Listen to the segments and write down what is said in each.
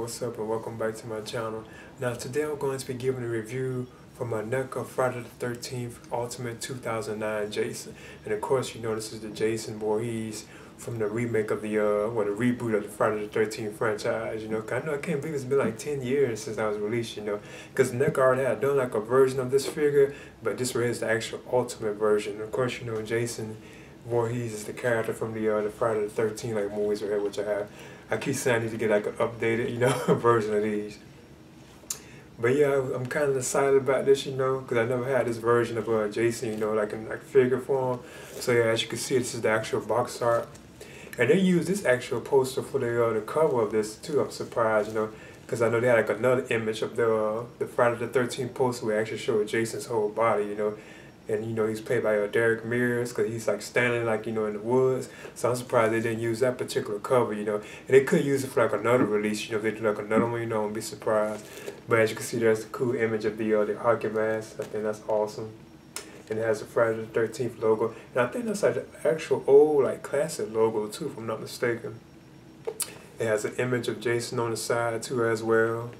what's up and welcome back to my channel. Now today I'm going to be giving a review for my NECA Friday the 13th Ultimate 2009 Jason. And of course you know this is the Jason Voorhees from the remake of the, the reboot of the Friday the 13th franchise, you know. I can't believe it's been like 10 years since I was released, you know. Because NECA already had done like a version of this figure, but this is the actual Ultimate version. And of course you know Jason Voorhees is the character from the Friday the 13th like movies right here, which I have. I keep saying I need to get like an updated, you know, version of these. But yeah, I'm kind of excited about this, you know, because I never had this version of Jason, you know, like in like figure form. So yeah, as you can see, this is the actual box art, and they used this actual poster for the cover of this too. I'm surprised, you know, because I know they had like another image of the Friday the 13th poster where actually showed Jason's whole body, you know. And you know he's played by Derek Mears because he's like standing like, you know, in the woods. So I'm surprised they didn't use that particular cover, you know. And they could use it for like another release, you know, if they do like another one, you know, I wouldn't be surprised. But as you can see, there's a cool image of the hockey mask. I think that's awesome. And it has the Friday the 13th logo. And I think that's like the actual old like classic logo too, if I'm not mistaken. It has an image of Jason on the side too as well.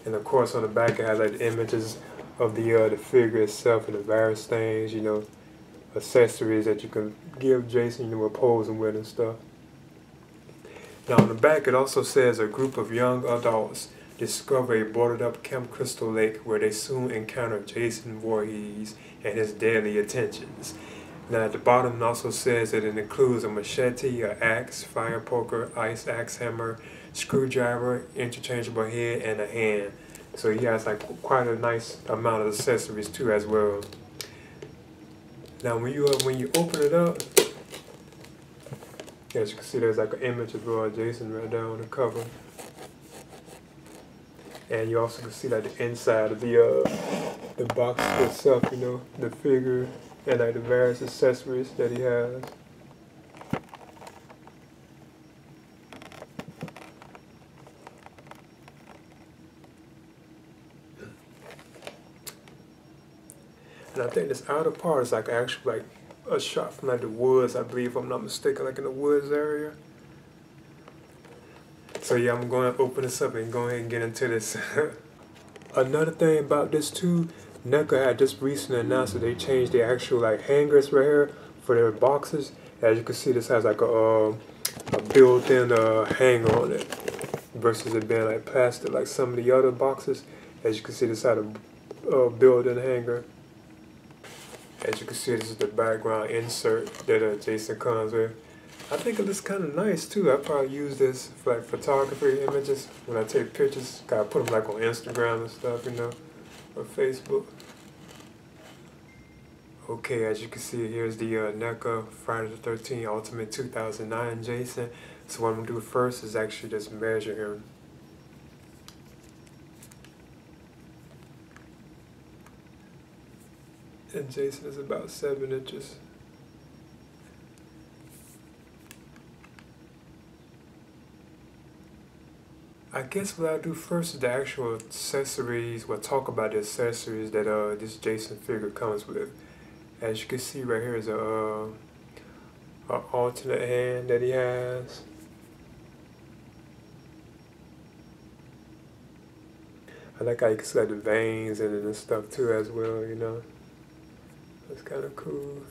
And of course on the back it has like the images of the figure itself and the various things, you know, accessories that you can give Jason, you know, pose him with and stuff. Now on the back it also says a group of young adults discover a boarded up Camp Crystal Lake where they soon encounter Jason Voorhees and his deadly attentions. Now at the bottom it also says that it includes a machete, an axe, fire poker, ice axe hammer, screwdriver, interchangeable head, and a hand. So he has like quite a nice amount of accessories too as well. Now when you open it up, as you can see there's like an image of Jason right there on the cover. And you also can see like the inside of the box itself, you know, the figure and like the various accessories that he has. And I think this outer part is like actually like a shot from like the woods, I believe, if I'm not mistaken, like in the woods area. So yeah, I'm going to open this up and go ahead and get into this. Another thing about this too, NECA had just recently announced that they changed the actual like hangers right here for their boxes. As you can see, this has like a built-in hanger on it versus it being like plastic like some of the other boxes. As you can see, this had a built-in hanger. As you can see, this is the background insert that Jason comes with. I think it looks kind of nice too. I probably use this for like photography images when I take pictures. Gotta put them like on Instagram and stuff, you know, or Facebook. Okay, as you can see, here's the NECA Friday the 13th Ultimate 2009 Jason. So what I'm gonna do first is actually just measure him. And Jason is about 7 inches. I guess what I'll do first is the actual accessories. We'll talk about the accessories that this Jason figure comes with. As you can see right here is a alternate hand that he has. I like how you can see like the veins in it and stuff too as well, you know. That's kind of cool.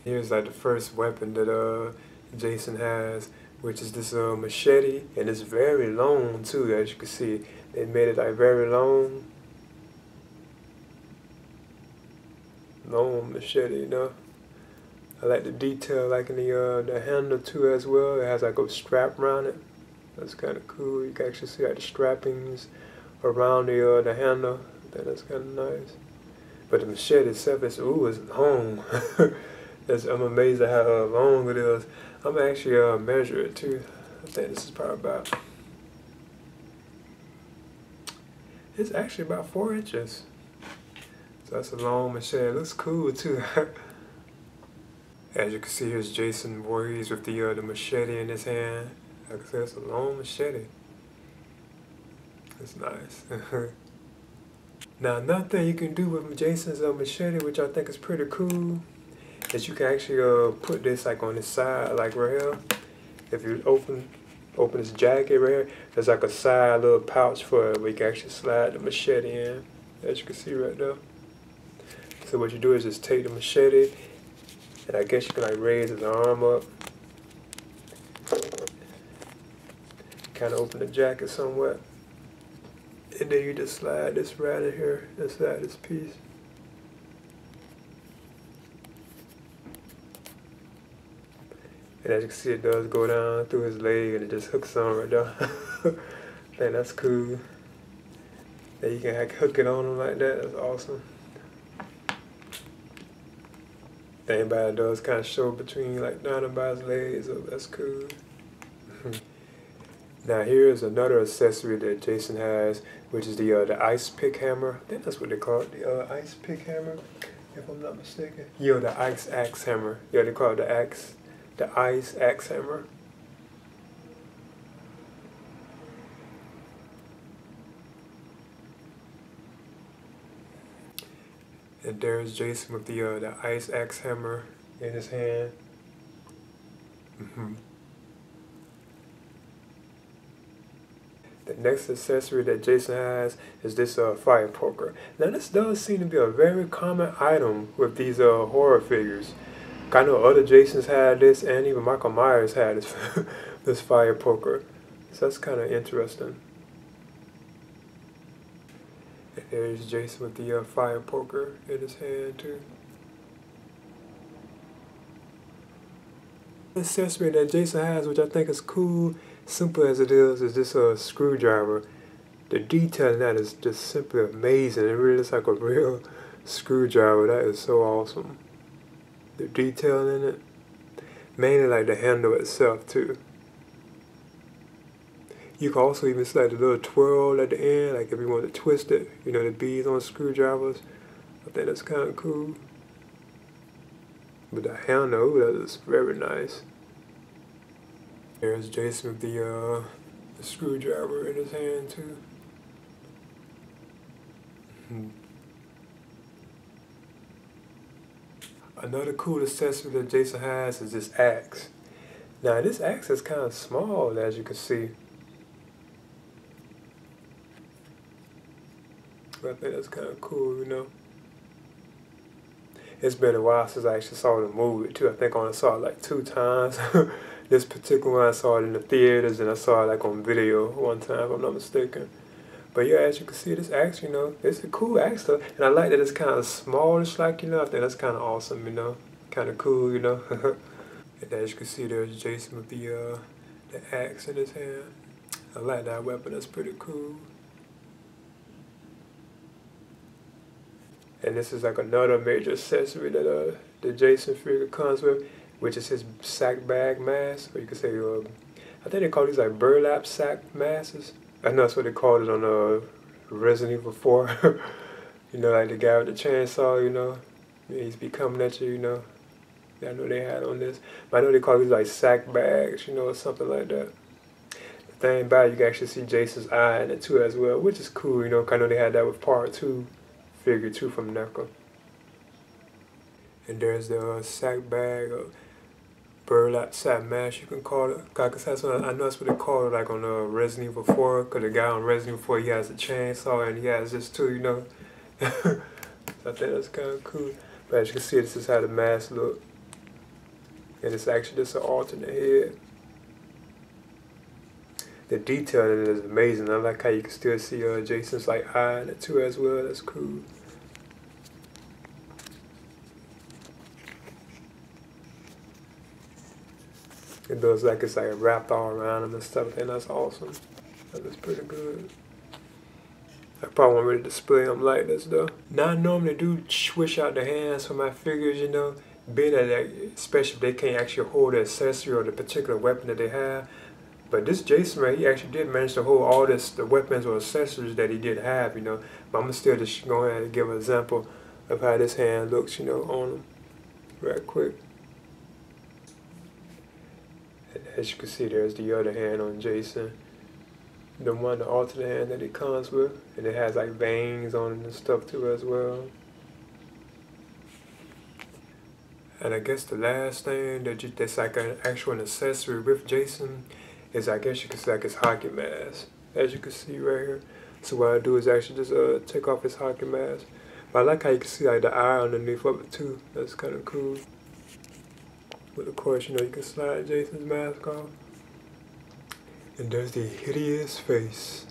Here's like the first weapon that Jason has, which is this machete, and it's very long too. As you can see, they made it like very long machete, you know. I like the detail like in the handle too as well. It has like a strap around it. That's kind of cool. You can actually see like the strappings around the handle. I think that's kind of nice. But the machete itself is long. I'm amazed at how long it is. I'm actually measure it too. I think this is probably about. It's actually about 4 inches. So that's a long machete. It looks cool too. As you can see, here's Jason Voorhees with the machete in his hand. Like I said, it's a long machete. It's nice. Now another thing you can do with Jason's machete, which I think is pretty cool, is you can actually put this like on the side, like right here. If you open this jacket right here, there's like a side little pouch for it where you can actually slide the machete in, as you can see right there. So what you do is just take the machete, and I guess you can like raise his arm up, kind of open the jacket somewhat, and then you just slide this right in here inside this piece. And as you can see, it does go down through his leg and it just hooks on right there. I think that's cool. That you can like hook it on him like that. That's awesome. Thing about it does kind of show between like down and by his legs, so that's cool. Now here is another accessory that Jason has, which is the ice pick hammer. I think that's what they call it, the ice pick hammer, if I'm not mistaken. Yeah, the ice axe hammer. Yeah, they call it the ice axe hammer. And there's Jason with the ice axe hammer in his hand. The next accessory that Jason has is this fire poker. Now this does seem to be a very common item with these horror figures. I know other Jasons had this, and even Michael Myers had this, this fire poker. So that's kind of interesting. And there's Jason with the fire poker in his hand too. The accessory that Jason has, which I think is cool, simple as it is this screwdriver. The detail in that is just simply amazing. It really looks like a real screwdriver. That is so awesome. The detail in it, mainly like the handle itself too. You can also even select the little twirl at the end, like if you want to twist it, you know, the beads on screwdrivers. I think that's kind of cool. But the handle, that is very nice. There's Jason with the screwdriver in his hand too. Another cool accessory that Jason has is this axe. Now this axe is kind of small, as you can see. But I think that's kind of cool, you know. It's been a while since I actually saw the movie too. I think I only saw it like 2 times. This particular one I saw it in the theaters, and I saw it like on video one time, if I'm not mistaken. But yeah, as you can see, this axe, you know, it's a cool axe though. And I like that it's kind of smallish, like, you know. I think that's kind of awesome, you know. Kind of cool, you know. And as you can see, there's Jason with the axe in his hand. I like that weapon. That's pretty cool. And this is like another major accessory that the Jason figure comes with, which is his sack bag mask, or you could say, I think they call these like burlap sack masks. I know that's what they called it on Resident Evil 4. You know, like the guy with the chainsaw, you know, he's be coming at you, you know. Yeah, I know they had on this, but I know they call these like sack bags, you know, or something like that. The thing about it, you can actually see Jason's eye in it too as well, which is cool, you know. I know they had that with part 2. Figure 2 from NECA. And there's the sack bag, burlap sack mask, you can call it. I know that's what they call it, like on Resident Evil 4, because the guy on Resident Evil 4, he has a chainsaw and he has this too, you know. So I think that's kind of cool. But as you can see, this is how the mask look. And it's actually just an alternate head. The detail in it is amazing. I like how you can still see Jason's like eye in it too as well. That's cool. It looks like it's like wrapped all around him and stuff, and that's awesome. That looks pretty good. I probably won't really display them like this though. Now I normally do swish out the hands for my figures, you know, being that, especially if they can't actually hold the accessory or the particular weapon that they have. But this Jason, right, he actually did manage to hold all the weapons or accessories that he did have, you know. But I'm going to still just go ahead and give an example of how this hand looks, you know, on him right quick. And as you can see, there's the other hand on Jason. The alternate hand that he comes with. And it has like veins on it and stuff too as well. And I guess the last thing that's like an actual accessory with Jason is, I guess you could say, like his hockey mask, as you can see right here. So what I do is actually just take off his hockey mask. But I like how you can see like the eye underneath of it too. That's kind of cool. But of course, you know, you can slide Jason's mask off. And there's the hideous face.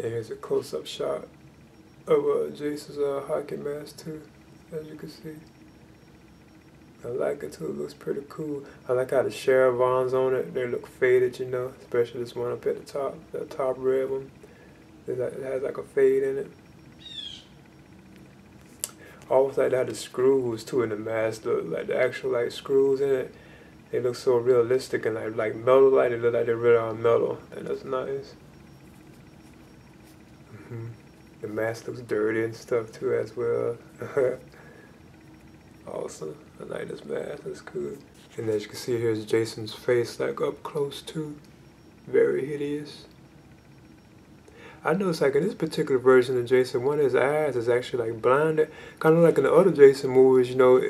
And here's a close-up shot of Jason's hockey mask too, as you can see. I like it too, it looks pretty cool. I like how the chevron's on it, they look faded, you know, especially this one up at the top red one. It has like a fade in it. I always like how the screws too in the mask look, like the actual like screws in it. They look so realistic and like metal, like they look like they're really on metal, and that's nice. The mask looks dirty and stuff too as well. Awesome. I like this mask, that's cool. And as you can see, here's Jason's face like up close too. Very hideous. I noticed like in this particular version of Jason, one of his eyes is actually like blinded. Kind of like in the other Jason movies, you know,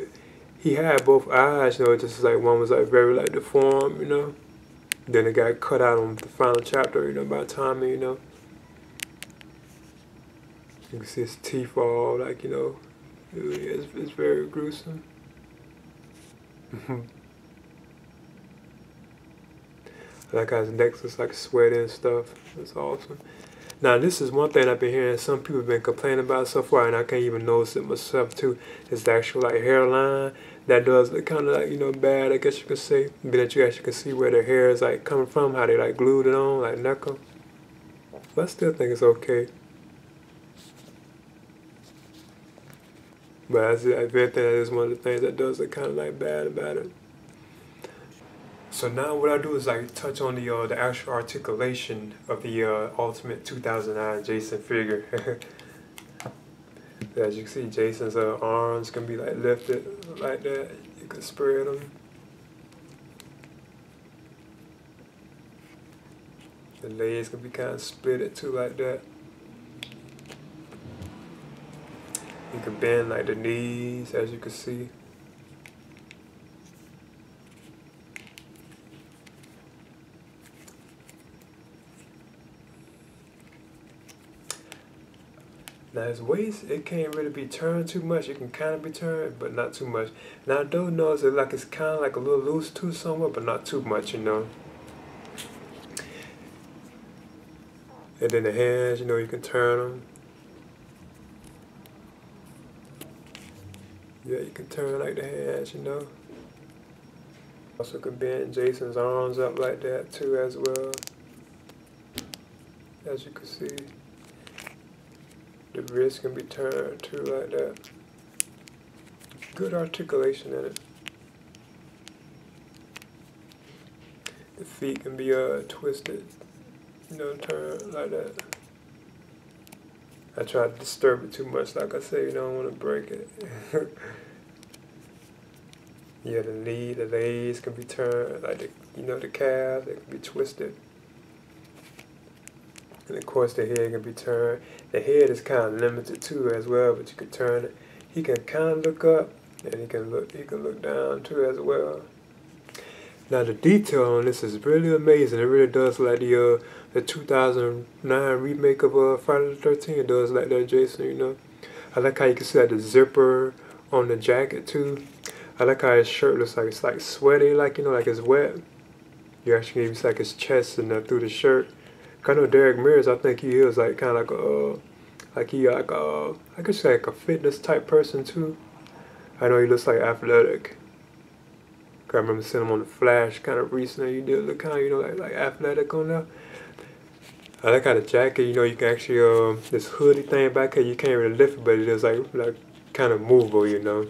he had both eyes, you know, just like one was like very like deformed, you know. Then it got cut out on the final chapter, you know, by Tommy, you know. You can see his teeth all like, you know, it's very gruesome. I like how his neck looks like sweaty and stuff. That's awesome. Now this is one thing I've been hearing some people have been complaining about so far, and I can't even notice it myself too. It's the actual like hairline that does look kind of like, you know, bad, I guess you could say. But that you actually can see where their hair is like coming from, how they like glued it on, like NECA. But I still think it's okay. But I think that is one of the things that does look kind of like bad about it. So now what I do is like touch on the actual articulation of the Ultimate 2009 Jason figure. As you can see, Jason's arms can be like lifted like that. You can spread them. The legs can be kind of split too like that. You can bend like the knees, as you can see. Now his waist, it can't really be turned too much. It can kind of be turned, but not too much. Now I do notice that like it's kind of like a little loose too somewhat, but not too much, you know. And then the hands, you know, you can turn them. Yeah, you can turn like the hands, you know. Also can bend Jason's arms up like that too as well. As you can see. The wrist can be turned too like that. Good articulation in it. The feet can be twisted, you know, turned like that. I try to disturb it too much, like I say, you don't want to break it. Yeah, the legs can be turned, like the calves, they can be twisted. And of course the head can be turned. The head is kind of limited too as well, but you can turn it. He can kind of look up, and he can look down too as well. Now the detail on this is really amazing. It really does like the 2009 remake of Friday the 13th. It does like that, Jason, you know. I like how you can see like the zipper on the jacket too. I like how his shirt looks like it's like sweaty, like, you know, like it's wet. You actually can see like his chest and through the shirt. I know Derek Mears, I think he is like kind of like I guess like a fitness type person too. I know he looks like athletic. I remember seeing him on The Flash kind of recently. He did look kind of, you know, like athletic on there. I like how the jacket, you know, you can actually, this hoodie thing back here, you can't really lift it, but it is like kind of movable, you know.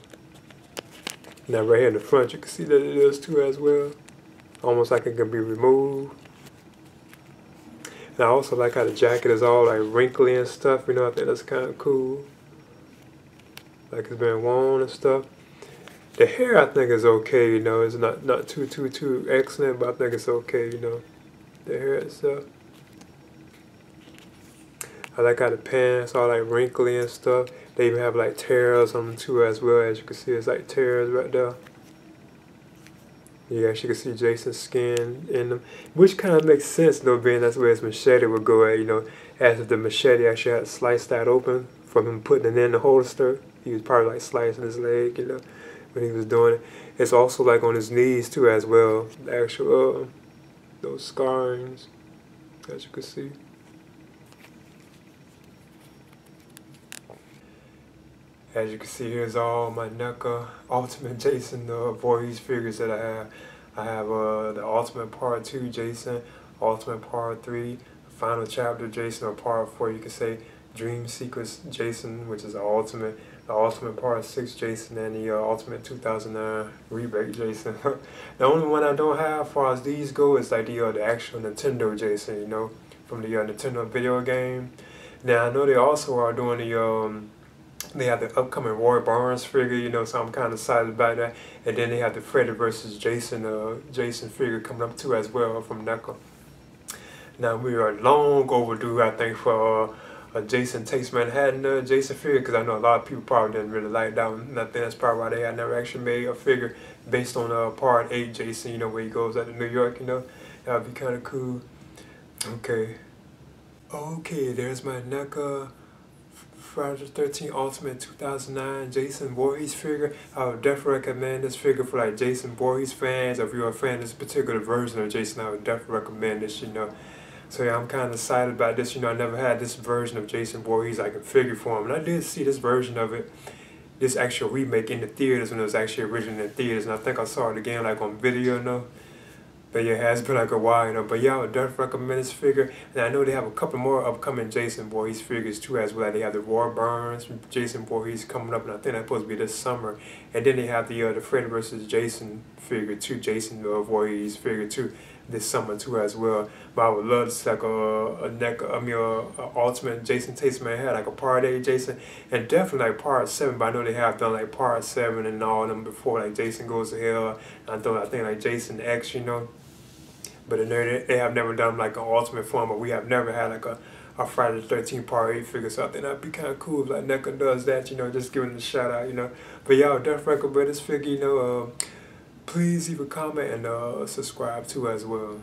Now right here in the front, you can see that it is too as well. Almost like it can be removed. And I also like how the jacket is all like wrinkly and stuff, you know, I think that's kind of cool. Like it's been worn and stuff. The hair I think is okay, you know, it's not too excellent, but I think it's okay, you know, the hair itself. I like how the pants are like wrinkly and stuff. They even have like tears on them too as well. As you can see, it's like tears right there. You actually can see Jason's skin in them, which kind of makes sense though, being that's where his machete would go at, you know, as if the machete actually had sliced that open from him putting it in the holster. He was probably like slicing his leg, you know, when he was doing it. It's also like on his knees too as well, the actual, those scarrings, as you can see. As you can see, here's all my NECA Ultimate Jason Voorhees figures that I have. I have the Ultimate Part 2 Jason, Ultimate Part 3, Final Chapter Jason, or Part 4, you could say, Dream Sequence Jason, which is the Ultimate Part 6 Jason, and the Ultimate 2009 Rebate Jason. The only one I don't have as far as these go is like the actual Nintendo Jason, you know, from the Nintendo video game. Now, I know they also are doing they have the upcoming Roy Barnes figure, you know, so I'm kind of excited about that. And then they have the Freddy versus Jason Jason figure coming up too as well from NECA. Now we are long overdue, I think, for a Jason Takes Manhattan Jason figure, because I know a lot of people probably didn't really like that one. And I think that's probably why they had never actually made a figure based on Part 8 Jason, you know, where he goes out to New York, you know. That would be kind of cool. Okay, there's my NECA Friday the 13th Ultimate 2009 Jason Voorhees figure. I would definitely recommend this figure for like Jason Voorhees fans. If you're a fan of this particular version of Jason, I would definitely recommend this, you know. So yeah, I'm kind of excited about this. You know, I never had this version of Jason Voorhees like in figure form. And I did see this version of it, this actual remake in the theaters when it was actually originally in the theaters. And I think I saw it again like on video, you know. But yeah, it has been like a while, you know. But yeah, I would definitely recommend this figure. And I know they have a couple more upcoming Jason Voorhees figures too as well. They have the Roy Barnes Jason Voorhees coming up, and I think that's supposed to be this summer. And then they have the Freddy versus Jason figure too, Jason Voorhees figure too, this summer too as well. But I would love to see like a Ultimate Jason Takes Manhattan, like a Part 8 Jason, and definitely like Part 7. But I know they have done like Part 7 and all of them before, like Jason Goes to Hell. I think like Jason X, you know. But they have never done like an ultimate form, but we have never had like a Friday the 13th Part 8 figure, so I think that'd be kind of cool if like NECA does that, you know, just giving it a shout out, you know. But y'all definitely recommend this figure, you know. Please leave a comment and subscribe too as well.